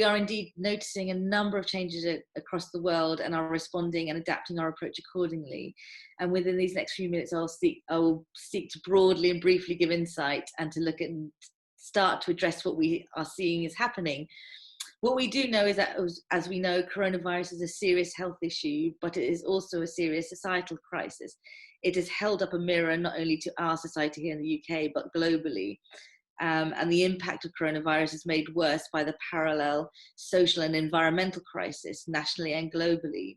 are indeed noticing a number of changes across the world and are responding and adapting our approach accordingly. And within these next few minutes, I will seek to broadly and briefly give insight and to look at and start to address what we are seeing is happening. What we do know is that, as we know, coronavirus is a serious health issue, but it is also a serious societal crisis. It has held up a mirror not only to our society here in the UK, but globally. And the impact of coronavirus is made worse by the parallel social and environmental crisis nationally and globally.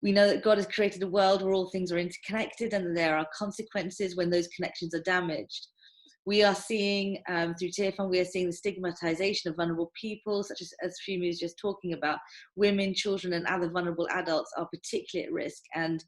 We know that God has created a world where all things are interconnected and that there are consequences when those connections are damaged. We are seeing, through Tearfund, we are seeing the stigmatization of vulnerable people, such as Fumi was just talking about. Women, children, and other vulnerable adults are particularly at risk and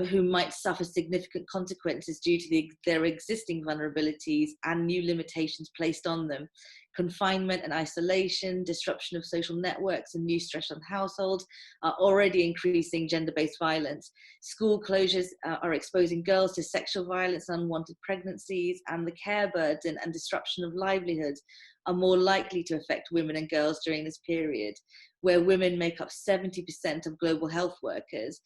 who might suffer significant consequences due to their existing vulnerabilities and new limitations placed on them. Confinement and isolation, disruption of social networks, and new stress on households are already increasing gender-based violence. School closures are exposing girls to sexual violence, unwanted pregnancies, and the care burden and disruption of livelihoods are more likely to affect women and girls during this period, where women make up 70% of global health workers.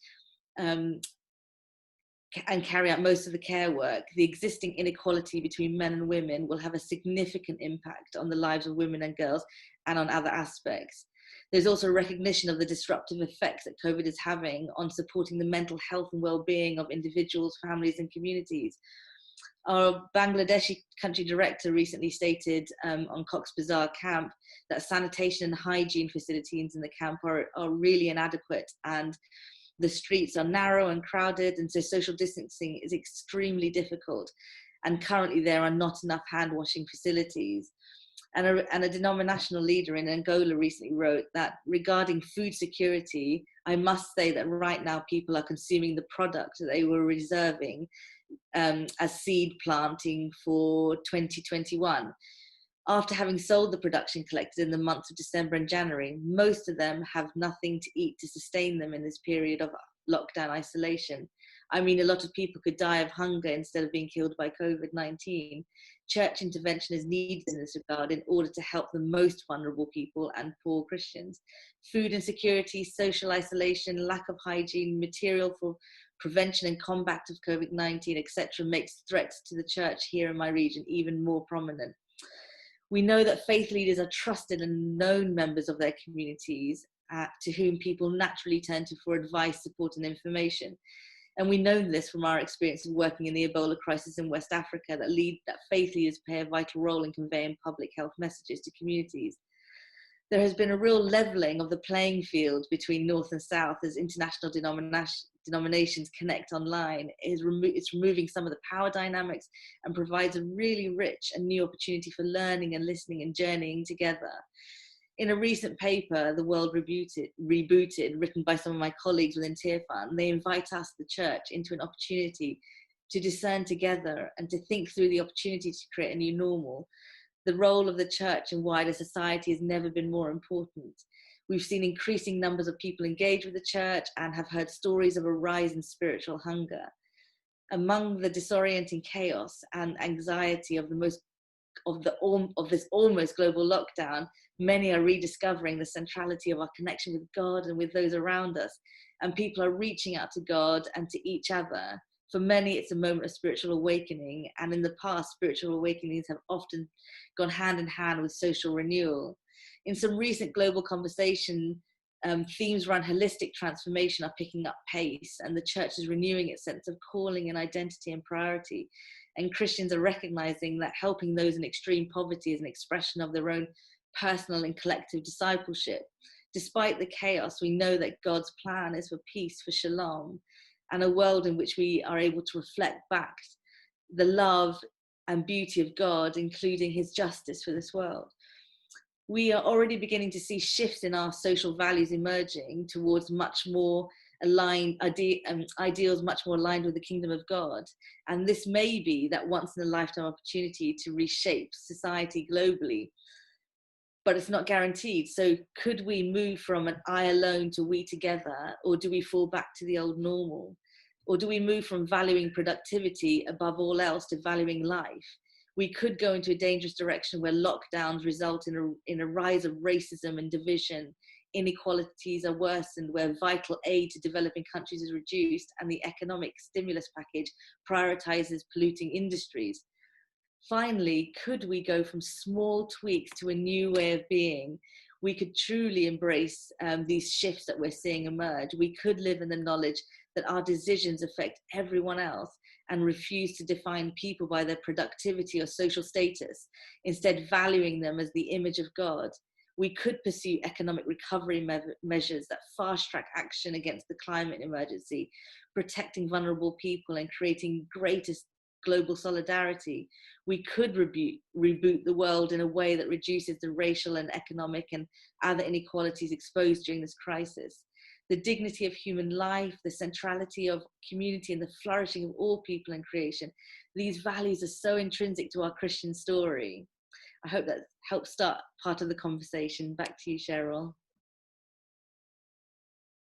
And carry out most of the care work. The existing inequality between men and women will have a significant impact on the lives of women and girls and on other aspects. There's also recognition of the disruptive effects that COVID is having on supporting the mental health and well-being of individuals, families, and communities. Our Bangladeshi country director recently stated on Cox's Bazar camp that sanitation and hygiene facilities in the camp are really inadequate, and the streets are narrow and crowded, and so social distancing is extremely difficult. And currently there are not enough hand washing facilities. And a denominational leader in Angola recently wrote that regarding food security, I must say that right now people are consuming the product that they were reserving as seed planting for 2021. After having sold the production collected in the months of December and January, most of them have nothing to eat to sustain them in this period of lockdown isolation. I mean, a lot of people could die of hunger instead of being killed by COVID-19. Church intervention is needed in this regard in order to help the most vulnerable people and poor Christians. Food insecurity, social isolation, lack of hygiene, material for prevention and combat of COVID-19, etc., makes threats to the church here in my region even more prominent. We know that faith leaders are trusted and known members of their communities to whom people naturally turn to for advice, support, and information. And we know this from our experience of working in the Ebola crisis in West Africa, that faith leaders play a vital role in conveying public health messages to communities. There has been a real levelling of the playing field between North and South as international denominations connect online. It's removing some of the power dynamics and provides a really rich and new opportunity for learning and listening and journeying together. In a recent paper, The World Rebooted, written by some of my colleagues within Tearfund, they invite us, the church, into an opportunity to discern together and to think through the opportunity to create a new normal. The role of the church in wider society has never been more important. We've seen increasing numbers of people engage with the church and have heard stories of a rise in spiritual hunger. Among the disorienting chaos and anxiety of this almost global lockdown, many are rediscovering the centrality of our connection with God and with those around us, and people are reaching out to God and to each other. For many, it's a moment of spiritual awakening, and in the past, spiritual awakenings have often gone hand in hand with social renewal. In some recent global conversation, themes around holistic transformation are picking up pace, and the church is renewing its sense of calling and identity and priority. And Christians are recognizing that helping those in extreme poverty is an expression of their own personal and collective discipleship. Despite the chaos, we know that God's plan is for peace, for shalom, and a world in which we are able to reflect back the love and beauty of God, including his justice for this world. We are already beginning to see shifts in our social values emerging towards much more aligned ideals, much more aligned with the kingdom of God. And this may be that once in a lifetime opportunity to reshape society globally, but it's not guaranteed. So could we move from an I alone to we together, or do we fall back to the old normal? Or do we move from valuing productivity above all else to valuing life? We could go into a dangerous direction where lockdowns result in a rise of racism and division. Inequalities are worsened, where vital aid to developing countries is reduced, and the economic stimulus package prioritizes polluting industries. Finally, could we go from small tweaks to a new way of being? We could truly embrace these shifts that we're seeing emerge. We could live in the knowledge that our decisions affect everyone else and refuse to define people by their productivity or social status, instead valuing them as the image of God. We could pursue economic recovery measures that fast-track action against the climate emergency, protecting vulnerable people and creating greater global solidarity. We could reboot the world in a way that reduces the racial and economic and other inequalities exposed during this crisis. The dignity of human life, the centrality of community, and the flourishing of all people and creation. These values are so intrinsic to our Christian story. I hope that helps start part of the conversation. Back to you, Cheryl.